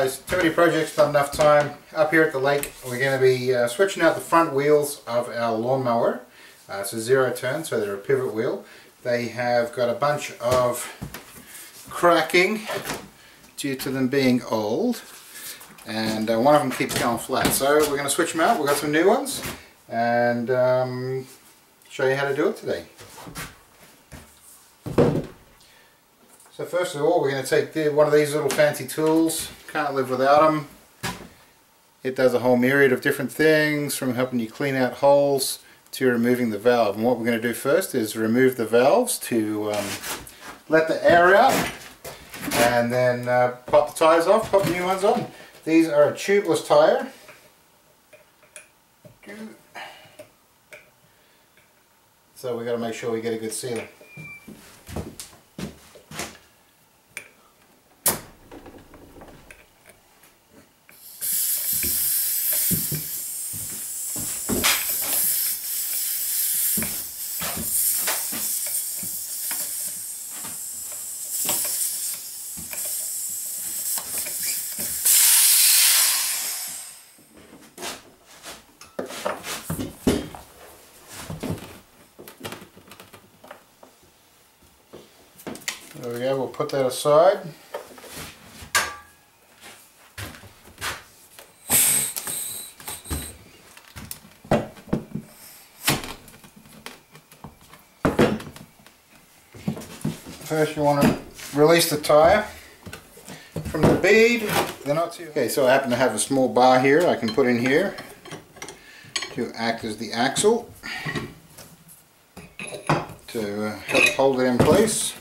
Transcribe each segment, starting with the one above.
guys, too many projects, not enough time. Up here at the lake we're going to be switching out the front wheels of our lawnmower. It's a zero turn, so they're a pivot wheel. They have got a bunch of cracking due to them being old, and one of them keeps going flat. So we're going to switch them out. We've got some new ones and show you how to do it today. So first of all, we're going to take one of these little fancy tools. Can't live without them. It does a whole myriad of different things, from helping you clean out holes to removing the valve. And what we're going to do first is remove the valves to let the air out, and then pop the tyres off, pop the new ones on. These are a tubeless tyre. So we've got to make sure we get a good sealer. There we go, we'll put that aside. First you want to release the tyre from the bead. They're not too... Okay, so I happen to have a small bar here I can put in here to act as the axle to help hold it in place.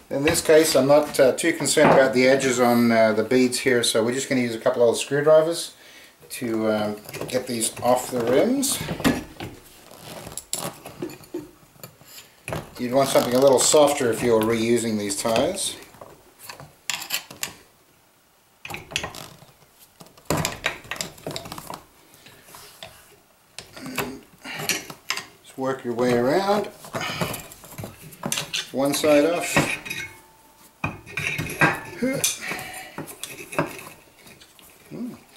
In this case I'm not too concerned about the edges on the beads here, so we're just going to use a couple of old screwdrivers to get these off the rims. You'd want something a little softer if you're reusing these tyres. Just work your way around. One side off.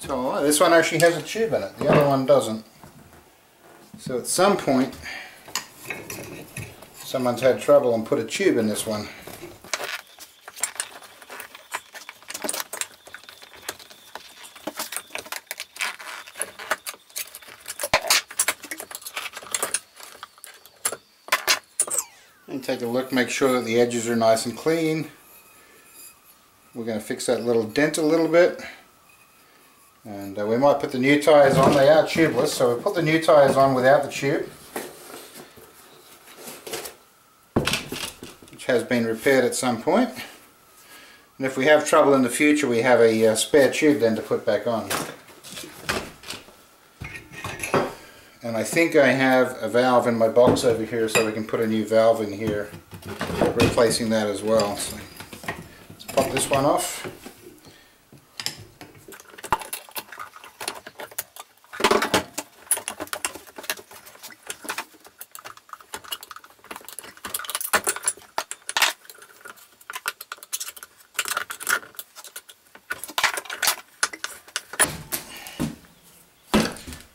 So this one actually has a tube in it, the other one doesn't. So at some point someone's had trouble and put a tube in this one. And take a look, make sure that the edges are nice and clean. We're going to fix that little dent a little bit, and we might put the new tyres on. They are tubeless, so we put the new tyres on without the tube, which has been repaired at some point. And if we have trouble in the future, we have a spare tube then to put back on. And I think I have a valve in my box over here, so we can put a new valve in here, replacing that as well. So let's pop this one off.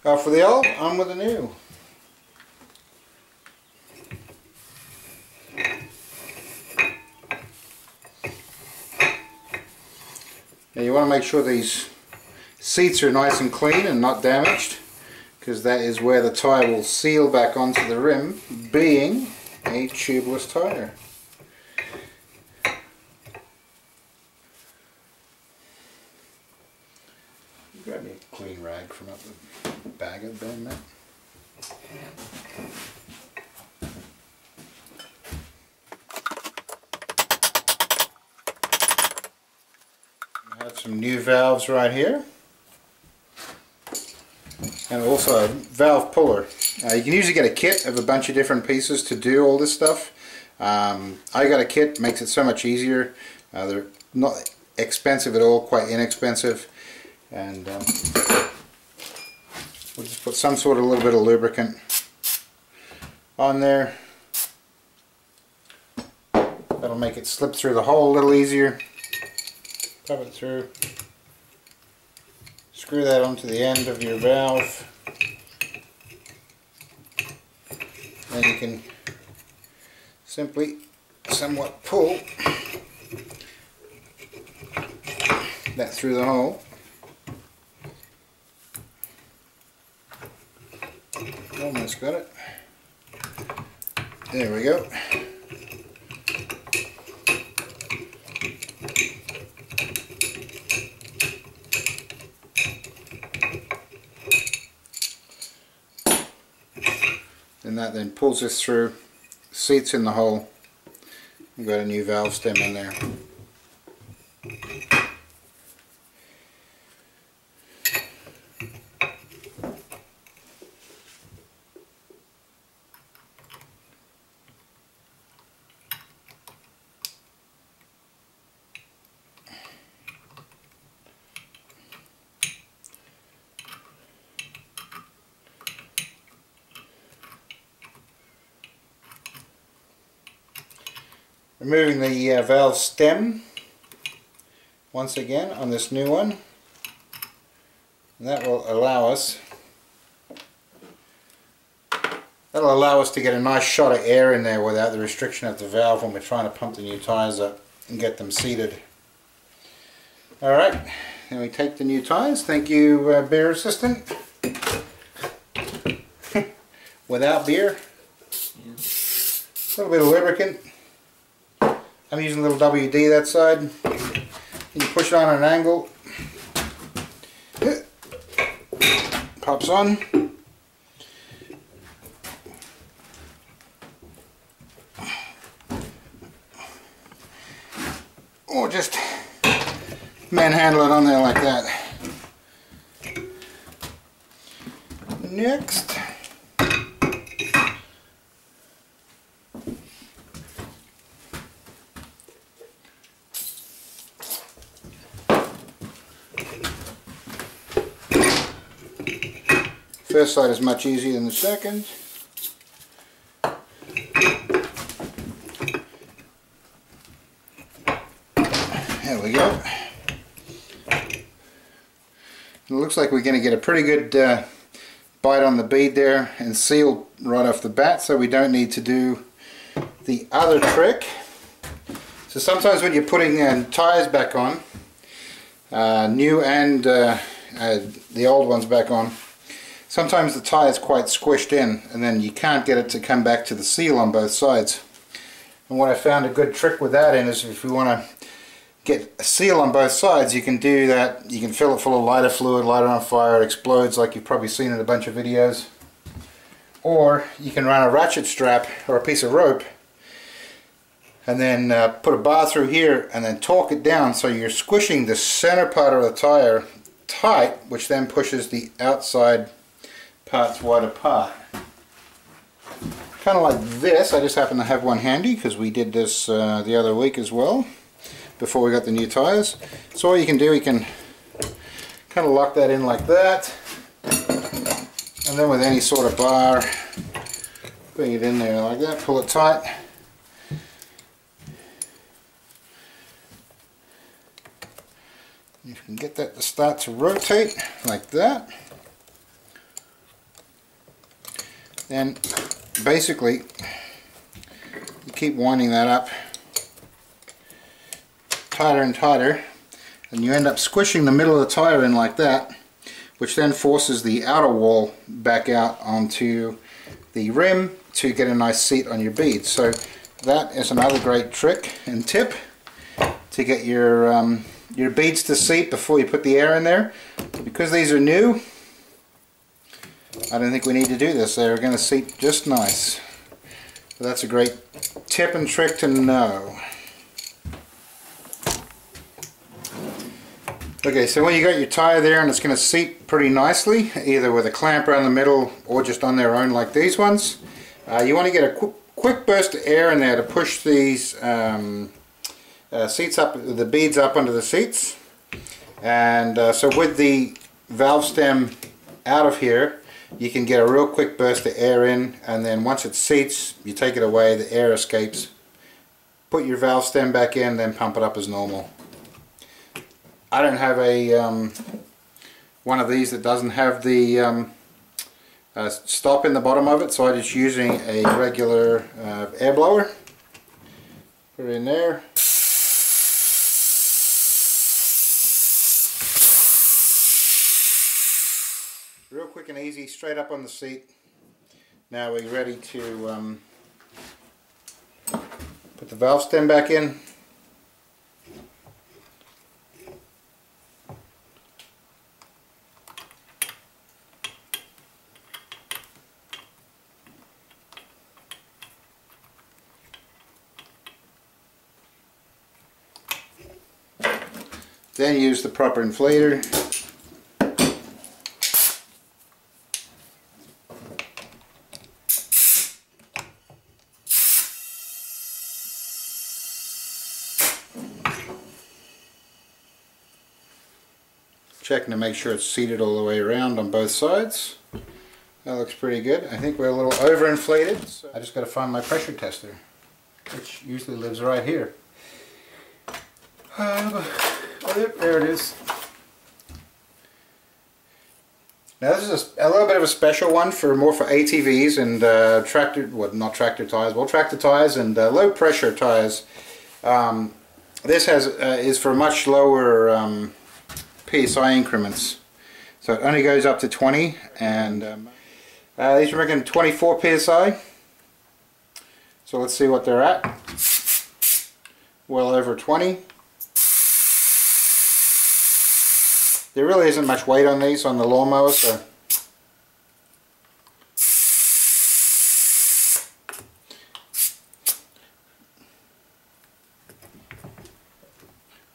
Off with the old, on with the new. Now you want to make sure these seats are nice and clean and not damaged, because that is where the tyre will seal back onto the rim, being a tubeless tyre. Grab me a clean rag from up the bag of Ben, Matt. I have some new valves right here, and also a valve puller. You can usually get a kit of a bunch of different pieces to do all this stuff. I got a kit, makes it so much easier. They're not expensive at all, quite inexpensive. And we'll just put some sort of little bit of lubricant on there. That'll make it slip through the hole a little easier. Pop it through. Screw that onto the end of your valve. Then you can simply somewhat pull that through the hole. Almost got it. There we go. And that then pulls this through, seats in the hole. We've got a new valve stem in there. Removing the valve stem once again on this new one, and that will allow us to get a nice shot of air in there without the restriction of the valve when we're trying to pump the new tyres up and get them seated. Alright, then we take the new tyres. Thank you, beer assistant. Without beer, a little bit of lubricant. I'm using a little WD that side. You push it on an angle. Pops on. Or just manhandle it on there like that. Next. First side is much easier than the second. There we go. It looks like we're going to get a pretty good bite on the bead there and seal right off the bat, so we don't need to do the other trick. So sometimes when you're putting tyres back on, new and the old ones back on, sometimes the tyre is quite squished in and then you can't get it to come back to the seal on both sides. And what I found a good trick with that in is if you want to get a seal on both sides, you can do that. You can fill it full of lighter fluid, light it on fire, it explodes like you've probably seen in a bunch of videos. Or you can run a ratchet strap or a piece of rope and then put a bar through here and then torque it down so you're squishing the center part of the tyre tight, which then pushes the outside parts wide apart. Kind of like this. I just happen to have one handy because we did this the other week as well before we got the new tyres. So all you can do, you can kind of lock that in like that, and then with any sort of bar bring it in there like that, pull it tight. You can get that to start to rotate like that. Then basically you keep winding that up tighter and tighter, and you end up squishing the middle of the tyre in like that, which then forces the outer wall back out onto the rim to get a nice seat on your bead. So that is another great trick and tip to get your beads to seat before you put the air in there. Because these are new, I don't think we need to do this. They're going to seat just nice. So that's a great tip and trick to know. Okay, so when you got your tyre there and it's going to seat pretty nicely, either with a clamp around the middle or just on their own like these ones, you want to get a quick burst of air in there to push these seats up, the beads up under the seats. And so with the valve stem out of here, you can get a real quick burst of air in, and then once it seats, you take it away, the air escapes. Put your valve stem back in, then pump it up as normal. I don't have a one of these that doesn't have the stop in the bottom of it, so I'm just using a regular air blower. Put it in there. Real quick and easy, straight up on the seat. Now we're ready to put the valve stem back in. Then use the proper inflator. Checking to make sure it's seated all the way around on both sides. That looks pretty good. I think we're a little overinflated, so I just got to find my pressure tester, which usually lives right here. There it is. Now this is a little bit of a special one for more for ATVs and tractor tires and low pressure tires. This is for much lower PSI increments, so it only goes up to 20, and these are making 24 PSI. So let's see what they're at. Well over 20. There really isn't much weight on these on the lawnmower, so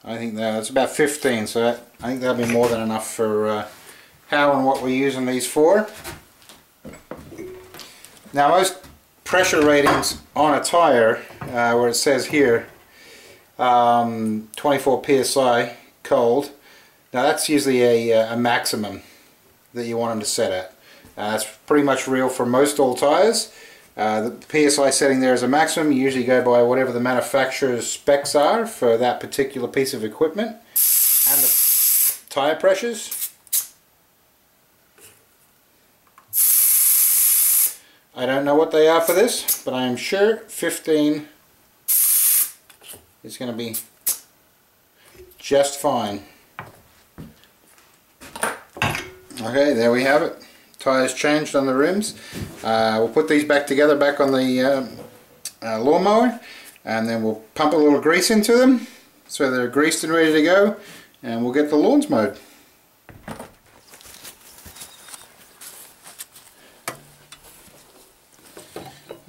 I think that's about 15, so I think that'll be more than enough for how and what we're using these for. Now most pressure ratings on a tire, where it says here 24 PSI cold, now that's usually a maximum that you want them to set at. That's pretty much real for most all tires. The PSI setting there is a maximum. You usually go by whatever the manufacturer's specs are for that particular piece of equipment. And the tire pressures, I don't know what they are for this, but I am sure 15 is going to be just fine. Okay, there we have it. Tires changed on the rims. We'll put these back together back on the lawnmower, and then we'll pump a little grease into them so they're greased and ready to go, and we'll get the lawns mowed.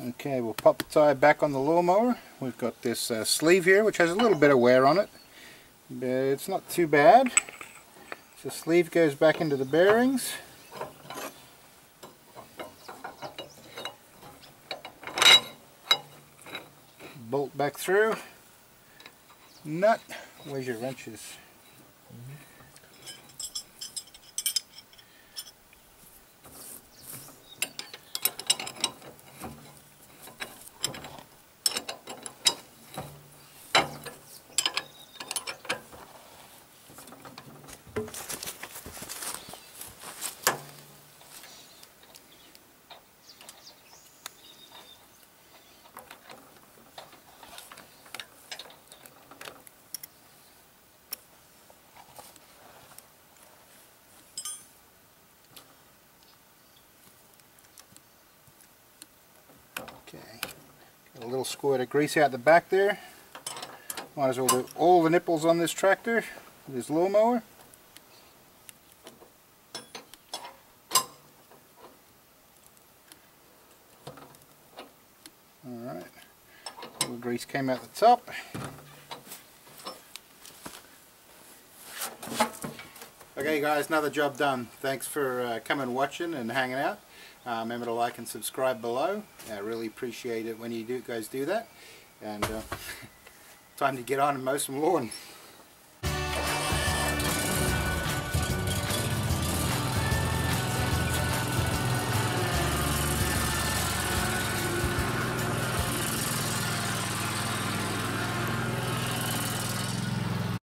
Okay, we'll pop the tire back on the lawnmower. We've got this sleeve here which has a little bit of wear on it, but it's not too bad. So the sleeve goes back into the bearings. Bolt back through. Nut. Where's your wrenches? Okay, got a little squirt of grease out the back there. Might as well do all the nipples on this tractor, this lawnmower. Alright, a little grease came out the top. Okay guys, another job done. Thanks for coming, watching and hanging out. Remember to like and subscribe below. I really appreciate it when you guys do that. And time to get on and mow some lawn.